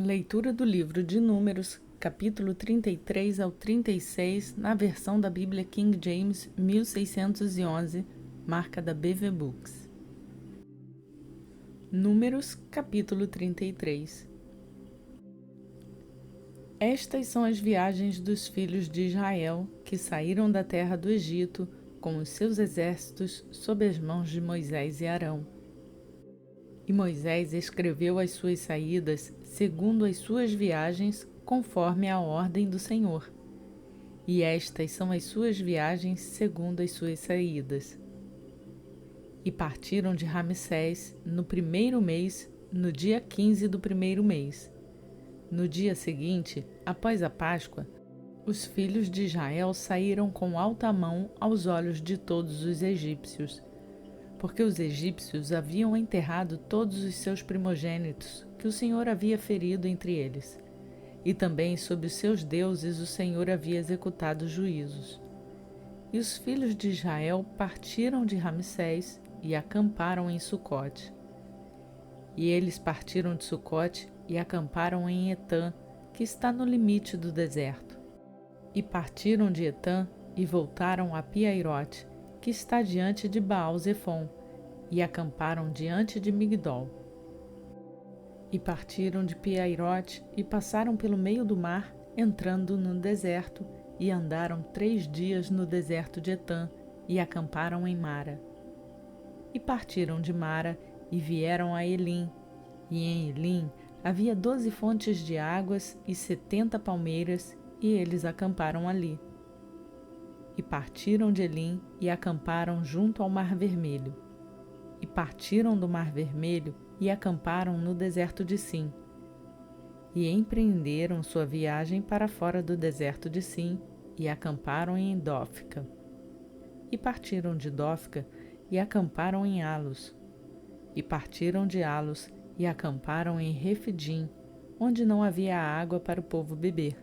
Leitura do livro de Números, capítulo 33 ao 36, na versão da Bíblia King James 1611, marca da BV Books. Números, capítulo 33. Estas são as viagens dos filhos de Israel que saíram da terra do Egito com os seus exércitos sob as mãos de Moisés e Arão. E Moisés escreveu as suas saídas segundo as suas viagens, conforme a ordem do Senhor. E estas são as suas viagens segundo as suas saídas. E partiram de Ramsés no primeiro mês, no dia 15 do primeiro mês. No dia seguinte, após a Páscoa, os filhos de Israel saíram com alta mão aos olhos de todos os egípcios, porque os egípcios haviam enterrado todos os seus primogênitos que o Senhor havia ferido entre eles, e também sobre os seus deuses o Senhor havia executado juízos. E os filhos de Israel partiram de Ramsés e acamparam em Sucote. E eles partiram de Sucote e acamparam em Etã, que está no limite do deserto. E partiram de Etã e voltaram a Piairote, que está diante de Baal-Zefon, e acamparam diante de Migdol. E partiram de Piairote e passaram pelo meio do mar, entrando no deserto, e andaram 3 dias no deserto de Etã, e acamparam em Mara. E partiram de Mara e vieram a Elim, e em Elim havia 12 fontes de águas e 70 palmeiras, e eles acamparam ali. E partiram de Elim e acamparam junto ao Mar Vermelho. E partiram do Mar Vermelho e acamparam no deserto de Sim. E empreenderam sua viagem para fora do deserto de Sim e acamparam em Dófica. E partiram de Dófica e acamparam em Alos. E partiram de Alos e acamparam em Refidim, onde não havia água para o povo beber.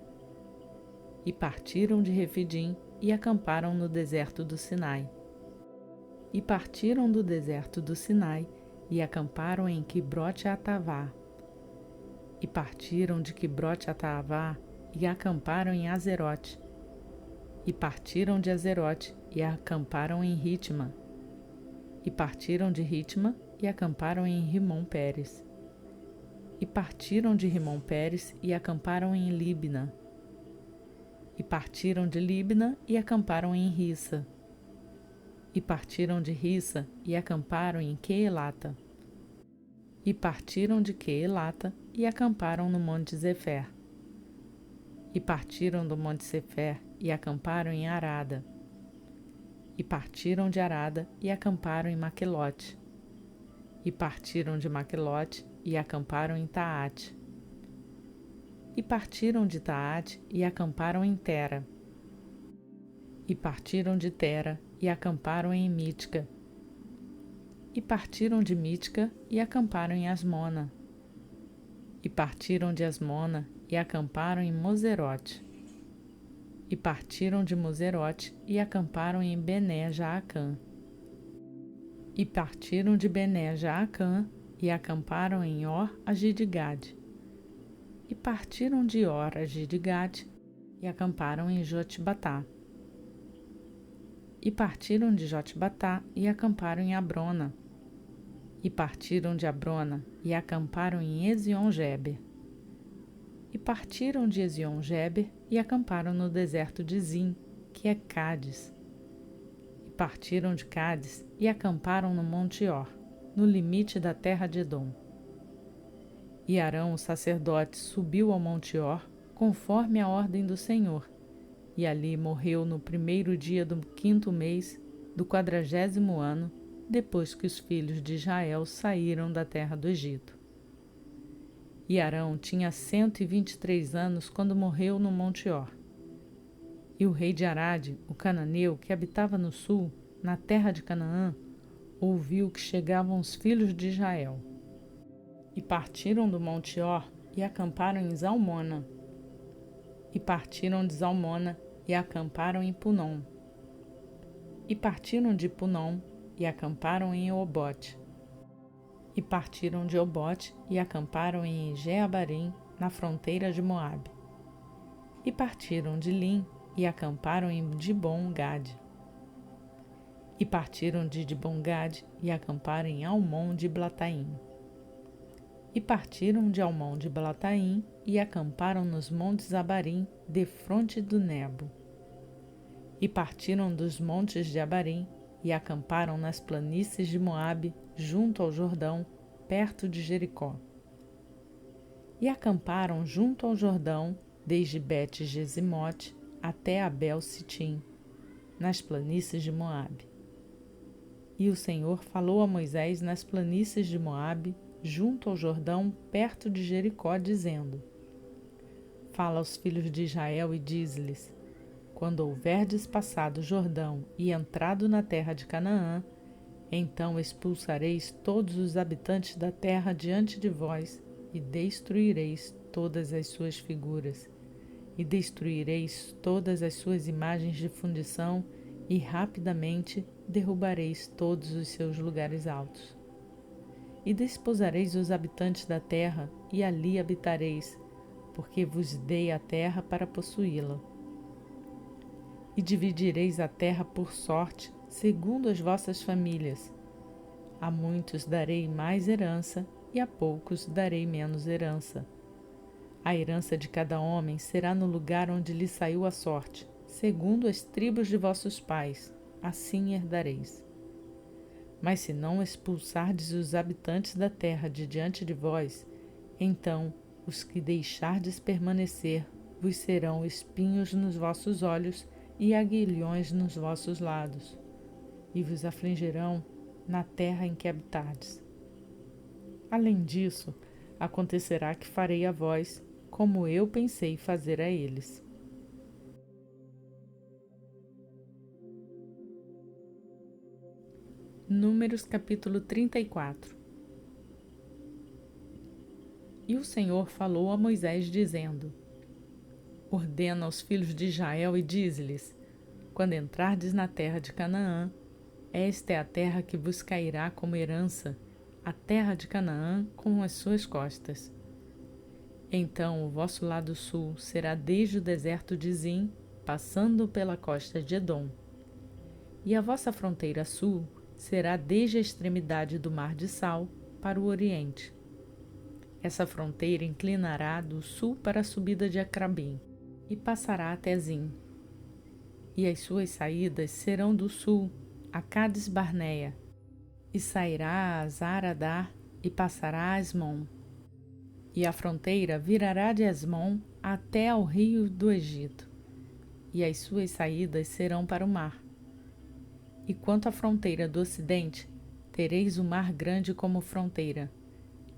E partiram de Refidim e acamparam no deserto do Sinai. E partiram do deserto do Sinai e acamparam em Quibrote-Atavá. E partiram de Quibrote-Atavá e acamparam em Azerote. E partiram de Azerote e acamparam em Ritma. E partiram de Ritma e acamparam em Rimon-Pérez. E partiram de Rimon-Pérez e acamparam em Libna. E partiram de Libna e acamparam em Rissa. E partiram de Rissa e acamparam em Queelata. E partiram de Queelata e acamparam no Monte Zefer. E partiram do Monte Zefer e acamparam em Arada. E partiram de Arada e acamparam em Maquelote. E partiram de Maquelote e acamparam em Taate. E partiram de Taate e acamparam em Tera. E partiram de Tera e acamparam em Mítica. E partiram de Mítica e acamparam em Asmona. E partiram de Asmona e acamparam em Moserote. E partiram de Moserote e acamparam em Bené-Jaacã. E partiram de Bené-Jaacã e acamparam em Or-Agidgade. E partiram de Or-Agidgade e acamparam em Jotbatá. E partiram de Jotbatá e acamparam em Abrona. E partiram de Abrona e acamparam em Ezion-Geber. E partiram de Ezion-Geber e acamparam no deserto de Zim, que é Cádiz. E partiram de Cádiz e acamparam no Monte Or, no limite da terra de Edom. E Arão, o sacerdote, subiu ao Monte Or, conforme a ordem do Senhor, e ali morreu no primeiro dia do 5º mês do 40º ano, depois que os filhos de Israel saíram da terra do Egito. E Arão tinha 123 anos quando morreu no Monte Or. E o rei de Arade, o cananeu, que habitava no sul, na terra de Canaã, ouviu que chegavam os filhos de Israel. E partiram do Monte Or e acamparam em Zalmona. E partiram de Zalmona e acamparam em Punom. E partiram de Punom e acamparam em Obote. E partiram de Obote e acamparam em Jeabarim, na fronteira de Moabe. E partiram de Lim e acamparam em Dibon-Gade. E partiram de Dibon-Gade e acamparam em Almon de Blataim. E partiram de Almon de Blataim e acamparam nos montes Abarim, defronte do Nebo. E partiram dos montes de Abarim e acamparam nas planícies de Moabe, junto ao Jordão, perto de Jericó. E acamparam junto ao Jordão, desde Bet-Gesimote até Abel-Sitim, nas planícies de Moabe. E o Senhor falou a Moisés nas planícies de Moabe, junto ao Jordão, perto de Jericó, dizendo: Fala aos filhos de Israel e diz-lhes: Quando houverdes passado o Jordão e entrado na terra de Canaã, então expulsareis todos os habitantes da terra diante de vós e destruireis todas as suas figuras, e destruireis todas as suas imagens de fundição e rapidamente derrubareis todos os seus lugares altos. E desposareis os habitantes da terra e ali habitareis, porque vos dei a terra para possuí-la. E dividireis a terra por sorte, segundo as vossas famílias. A muitos darei mais herança, e a poucos darei menos herança. A herança de cada homem será no lugar onde lhe saiu a sorte, segundo as tribos de vossos pais, assim herdareis. Mas se não expulsardes os habitantes da terra de diante de vós, então os que deixardes permanecer vos serão espinhos nos vossos olhos e aguilhões nos vossos lados, e vos afligirão na terra em que habitardes. Além disso, acontecerá que farei a vós como eu pensei fazer a eles. Números capítulo 34. E o Senhor falou a Moisés, dizendo: Ordena aos filhos de Israel e diz-lhes: Quando entrardes na terra de Canaã, esta é a terra que vos cairá como herança, a terra de Canaã com as suas costas. Então o vosso lado sul será desde o deserto de Zim, passando pela costa de Edom. E a vossa fronteira sul será desde a extremidade do Mar de Sal para o oriente. Essa fronteira inclinará do sul para a subida de Acrabim e passará até Zim. E as suas saídas serão do sul a Cades Barneia, e sairá a Zaradá e passará a Asmon. E a fronteira virará de Asmon até ao rio do Egito, e as suas saídas serão para o mar. E quanto à fronteira do ocidente, tereis o mar grande como fronteira.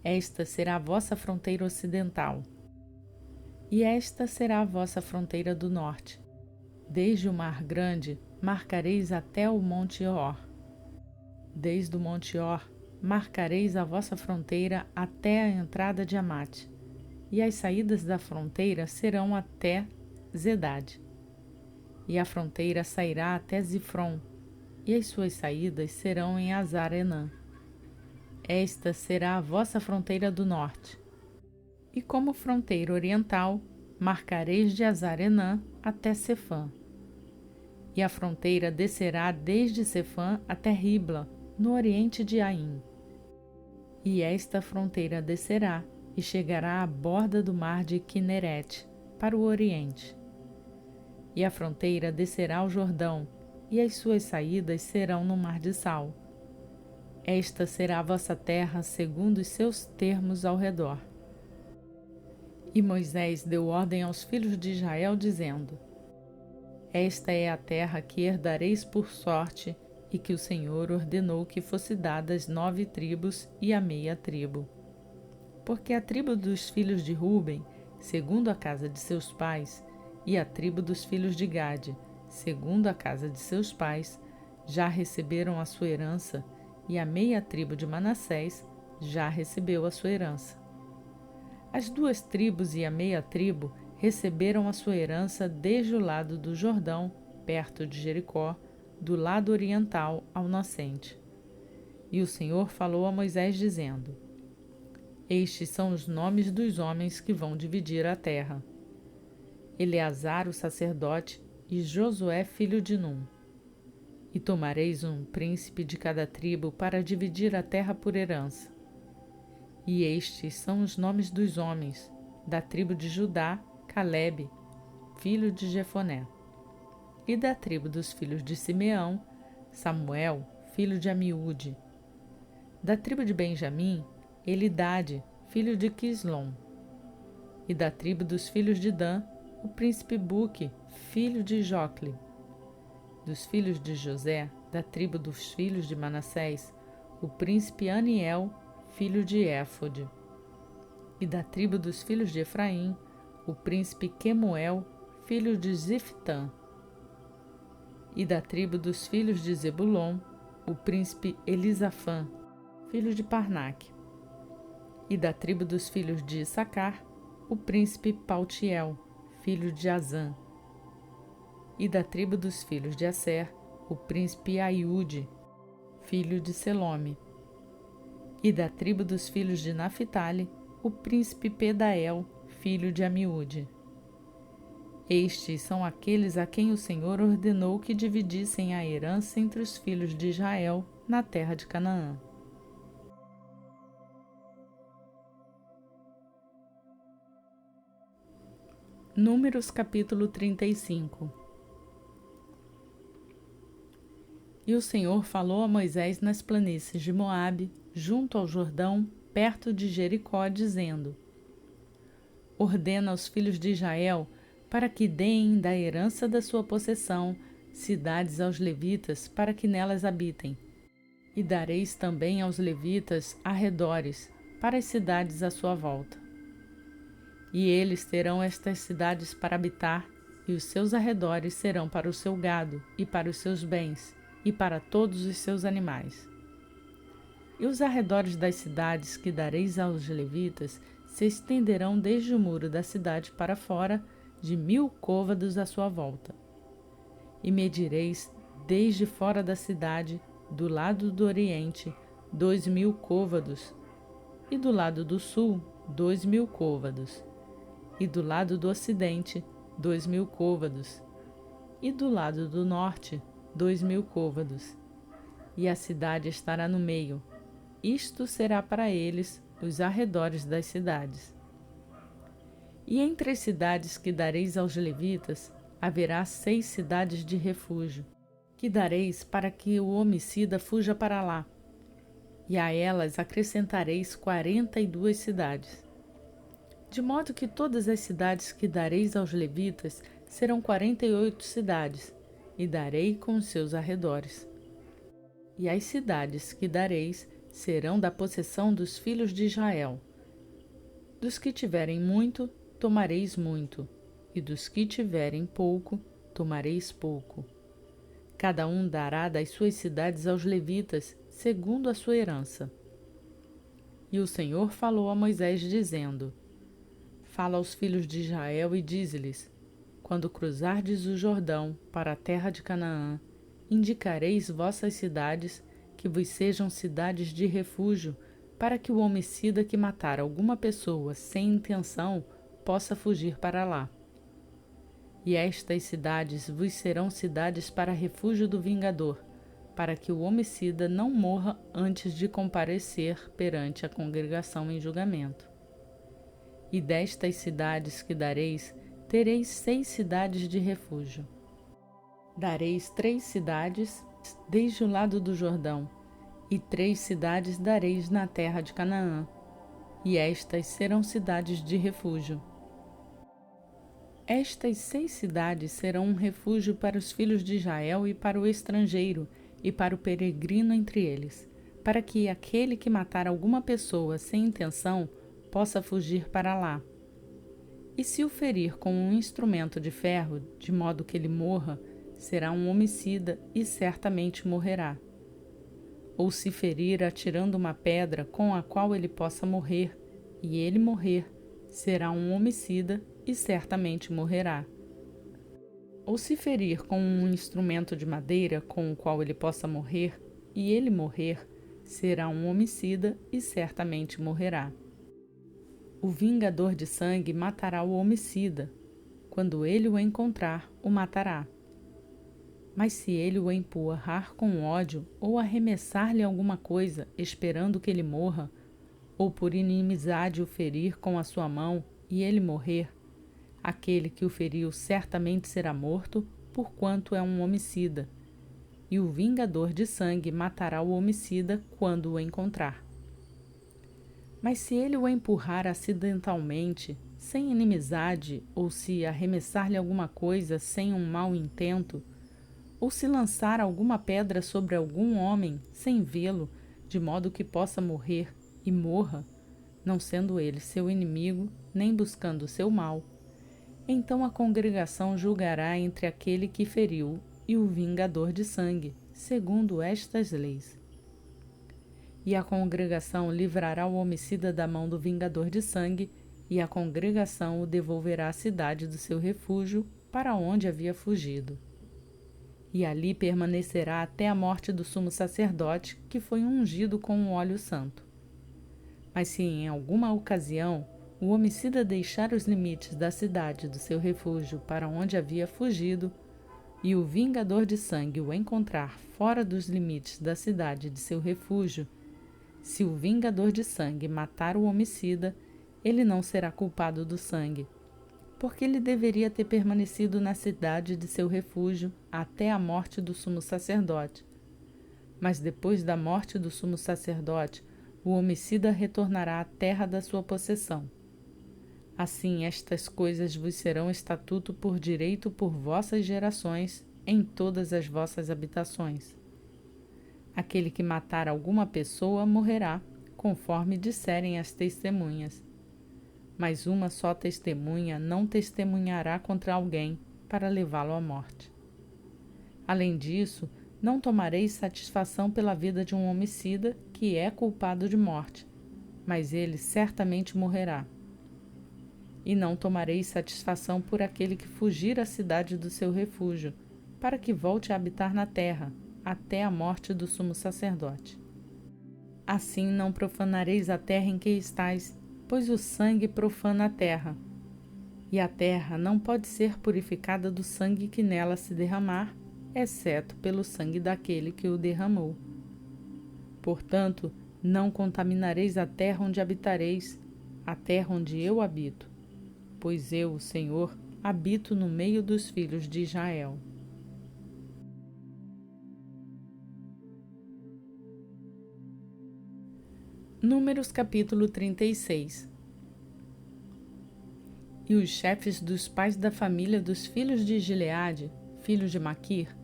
Esta será a vossa fronteira ocidental. E esta será a vossa fronteira do norte. Desde o mar grande marcareis até o monte Or. Desde o monte Or marcareis a vossa fronteira até a entrada de Amate, e as saídas da fronteira serão até Zedade. E a fronteira sairá até Zifron, e as suas saídas serão em Azar-Enã. Esta será a vossa fronteira do norte. E como fronteira oriental, marcareis de Azar-Enã até Sefã. E a fronteira descerá desde Sefã até Ribla, no oriente de Aim. E esta fronteira descerá e chegará à borda do mar de Quinerete, para o oriente. E a fronteira descerá ao Jordão, e as suas saídas serão no Mar de Sal. Esta será a vossa terra segundo os seus termos ao redor. E Moisés deu ordem aos filhos de Israel, dizendo: Esta é a terra que herdareis por sorte, e que o Senhor ordenou que fosse dada às 9 tribos e à meia tribo. Porque a tribo dos filhos de Ruben, segundo a casa de seus pais, e a tribo dos filhos de Gade, segundo a casa de seus pais, já receberam a sua herança, e a meia tribo de Manassés já recebeu a sua herança. As 2 tribos e a meia tribo receberam a sua herança desde o lado do Jordão, perto de Jericó, do lado oriental ao nascente. E o Senhor falou a Moisés, dizendo: Estes são os nomes dos homens que vão dividir a terra: Eleazar, o sacerdote, e Josué, filho de Num. E tomareis um príncipe de cada tribo para dividir a terra por herança. E estes são os nomes dos homens: da tribo de Judá, Calebe, filho de Jefoné. E da tribo dos filhos de Simeão, Samuel, filho de Amiúde. Da tribo de Benjamim, Elidade, filho de Quislom. E da tribo dos filhos de Dan, o príncipe Buque, filho de Jocle. Dos filhos de José, da tribo dos filhos de Manassés, o príncipe Aniel, filho de Éfode. E da tribo dos filhos de Efraim, o príncipe Quemuel, filho de Ziftã. E da tribo dos filhos de Zebulon, o príncipe Elisafã, filho de Parnaque. E da tribo dos filhos de Issacar, o príncipe Paltiel, filho de Azã. E da tribo dos filhos de Asser, o príncipe Aiúde, filho de Selome. E da tribo dos filhos de Naphtali, o príncipe Pedael, filho de Amiúde. Estes são aqueles a quem o Senhor ordenou que dividissem a herança entre os filhos de Israel na terra de Canaã. Números capítulo 35. E o Senhor falou a Moisés nas planícies de Moabe, junto ao Jordão, perto de Jericó, dizendo: Ordena aos filhos de Israel para que deem da herança da sua possessão cidades aos levitas para que nelas habitem. E dareis também aos levitas arredores, para as cidades à sua volta. E eles terão estas cidades para habitar, e os seus arredores serão para o seu gado, e para os seus bens, e para todos os seus animais. E os arredores das cidades que dareis aos levitas se estenderão desde o muro da cidade para fora, de 1000 côvados à sua volta. E medireis desde fora da cidade, do lado do oriente, 2000 côvados, e do lado do sul, 2000 côvados, e do lado do ocidente, 2000 côvados, e do lado do norte, 2000 côvados. E a cidade estará no meio. Isto será para eles os arredores das cidades. E entre as cidades que dareis aos levitas, haverá 6 cidades de refúgio, que dareis para que o homicida fuja para lá. E a elas acrescentareis 42 cidades. De modo que todas as cidades que dareis aos levitas serão 48 cidades, e darei com os seus arredores. E as cidades que dareis serão da possessão dos filhos de Israel. Dos que tiverem muito, tomareis muito, e dos que tiverem pouco, tomareis pouco. Cada um dará das suas cidades aos levitas, segundo a sua herança. E o Senhor falou a Moisés, dizendo: Fala aos filhos de Israel e dize-lhes: Quando cruzardes o Jordão para a terra de Canaã, indicareis vossas cidades, que vos sejam cidades de refúgio, para que o homicida que matar alguma pessoa sem intenção possa fugir para lá. E estas cidades vos serão cidades para refúgio do vingador, para que o homicida não morra antes de comparecer perante a congregação em julgamento. E destas cidades que dareis, tereis 6 cidades de refúgio. Dareis 3 cidades desde o lado do Jordão, e 3 cidades dareis na terra de Canaã, e estas serão cidades de refúgio. Estas 6 cidades serão um refúgio para os filhos de Israel e para o estrangeiro, e para o peregrino entre eles, para que aquele que matar alguma pessoa sem intenção possa fugir para lá. E se o ferir com um instrumento de ferro, de modo que ele morra, será um homicida e certamente morrerá. Ou se ferir atirando uma pedra com a qual ele possa morrer, e ele morrer, será um homicida e certamente morrerá. Ou se ferir com um instrumento de madeira com o qual ele possa morrer, e ele morrer, será um homicida e certamente morrerá. O vingador de sangue matará o homicida. Quando ele o encontrar, o matará. Mas se ele o empurrar com ódio ou arremessar-lhe alguma coisa, esperando que ele morra, ou por inimizade o ferir com a sua mão e ele morrer, aquele que o feriu certamente será morto, porquanto é um homicida. E o vingador de sangue matará o homicida quando o encontrar. Mas se ele o empurrar acidentalmente, sem inimizade, ou se arremessar-lhe alguma coisa sem um mau intento, ou se lançar alguma pedra sobre algum homem sem vê-lo, de modo que possa morrer e morra, não sendo ele seu inimigo, nem buscando o seu mal, então a congregação julgará entre aquele que feriu e o vingador de sangue, segundo estas leis. E a congregação livrará o homicida da mão do vingador de sangue, e a congregação o devolverá à cidade do seu refúgio, para onde havia fugido. E ali permanecerá até a morte do sumo sacerdote, que foi ungido com o óleo santo. Mas se em alguma ocasião o homicida deixar os limites da cidade do seu refúgio para onde havia fugido, e o vingador de sangue o encontrar fora dos limites da cidade de seu refúgio, se o vingador de sangue matar o homicida, ele não será culpado do sangue, porque ele deveria ter permanecido na cidade de seu refúgio até a morte do sumo sacerdote. Mas depois da morte do sumo sacerdote, o homicida retornará à terra da sua possessão. Assim estas coisas vos serão estatuto por direito por vossas gerações, em todas as vossas habitações. Aquele que matar alguma pessoa morrerá, conforme disserem as testemunhas. Mas uma só testemunha não testemunhará contra alguém para levá-lo à morte. Além disso, não tomareis satisfação pela vida de um homicida que é culpado de morte, mas ele certamente morrerá. E não tomareis satisfação por aquele que fugir à cidade do seu refúgio, para que volte a habitar na terra, até a morte do sumo sacerdote. Assim não profanareis a terra em que estais, pois o sangue profana a terra. E a terra não pode ser purificada do sangue que nela se derramar, exceto pelo sangue daquele que o derramou. Portanto, não contaminareis a terra onde habitareis, a terra onde eu habito, pois eu, o Senhor, habito no meio dos filhos de Israel. Números capítulo 36. E os chefes dos pais da família dos filhos de Gileade, filho de Maquir,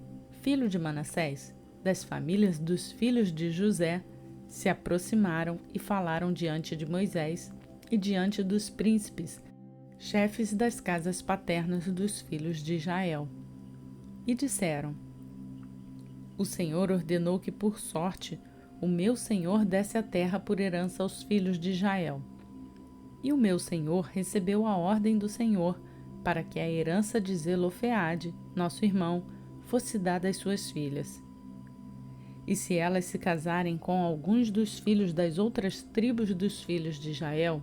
filho de Manassés, das famílias dos filhos de José, se aproximaram e falaram diante de Moisés e diante dos príncipes, chefes das casas paternas dos filhos de Israel. E disseram: O Senhor ordenou que, por sorte, o meu senhor desse a terra por herança aos filhos de Israel. E o meu senhor recebeu a ordem do Senhor para que a herança de Zelofeade, nosso irmão, fosse dada às suas filhas. E se elas se casarem com alguns dos filhos das outras tribos dos filhos de Israel,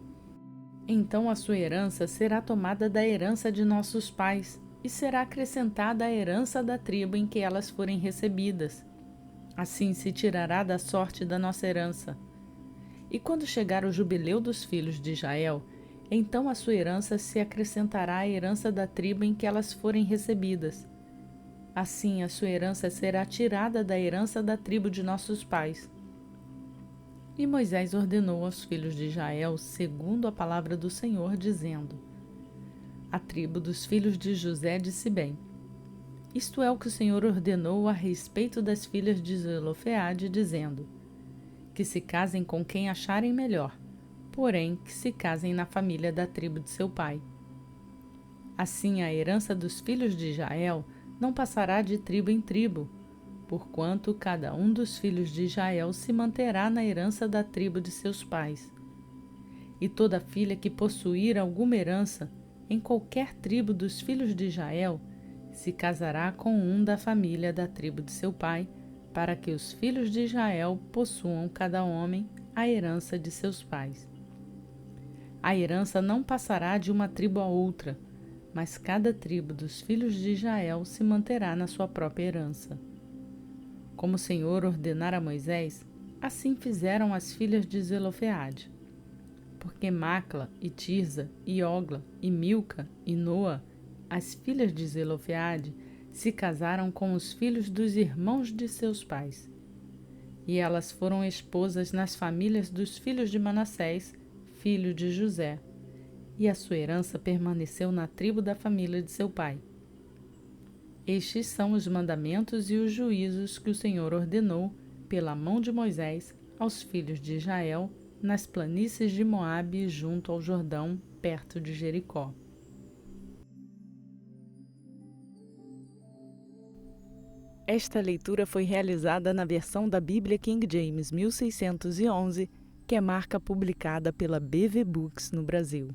então a sua herança será tomada da herança de nossos pais e será acrescentada à herança da tribo em que elas forem recebidas. Assim se tirará da sorte da nossa herança. E quando chegar o jubileu dos filhos de Israel, então a sua herança se acrescentará à herança da tribo em que elas forem recebidas. Assim a sua herança será tirada da herança da tribo de nossos pais. E Moisés ordenou aos filhos de Israel, segundo a palavra do Senhor, dizendo: A tribo dos filhos de José disse bem: Isto é o que o Senhor ordenou a respeito das filhas de Zelofeade, dizendo: Que se casem com quem acharem melhor, porém que se casem na família da tribo de seu pai. Assim a herança dos filhos de Israel não passará de tribo em tribo, porquanto cada um dos filhos de Israel se manterá na herança da tribo de seus pais. E toda filha que possuir alguma herança em qualquer tribo dos filhos de Israel se casará com um da família da tribo de seu pai, para que os filhos de Israel possuam cada homem a herança de seus pais. A herança não passará de uma tribo a outra, mas cada tribo dos filhos de Israel se manterá na sua própria herança. Como o Senhor ordenara a Moisés, assim fizeram as filhas de Zelofeade. Porque Macla e Tirza e Ogla e Milca e Noa, as filhas de Zelofeade, se casaram com os filhos dos irmãos de seus pais. E elas foram esposas nas famílias dos filhos de Manassés, filho de José, e a sua herança permaneceu na tribo da família de seu pai. Estes são os mandamentos e os juízos que o Senhor ordenou, pela mão de Moisés, aos filhos de Israel, nas planícies de Moabe, junto ao Jordão, perto de Jericó. Esta leitura foi realizada na versão da Bíblia King James 1611, que é marca publicada pela BV Books no Brasil.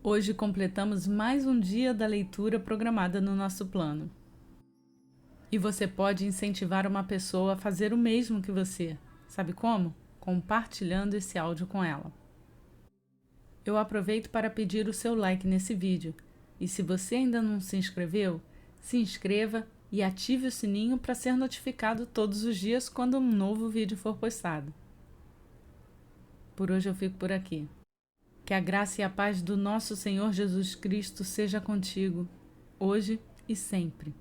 Hoje completamos mais um dia da leitura programada no nosso plano. E você pode incentivar uma pessoa a fazer o mesmo que você. Sabe como? Compartilhando esse áudio com ela. Eu aproveito para pedir o seu like nesse vídeo. E se você ainda não se inscreveu, se inscreva e ative o sininho para ser notificado todos os dias quando um novo vídeo for postado. Por hoje eu fico por aqui. Que a graça e a paz do nosso Senhor Jesus Cristo seja contigo, hoje e sempre.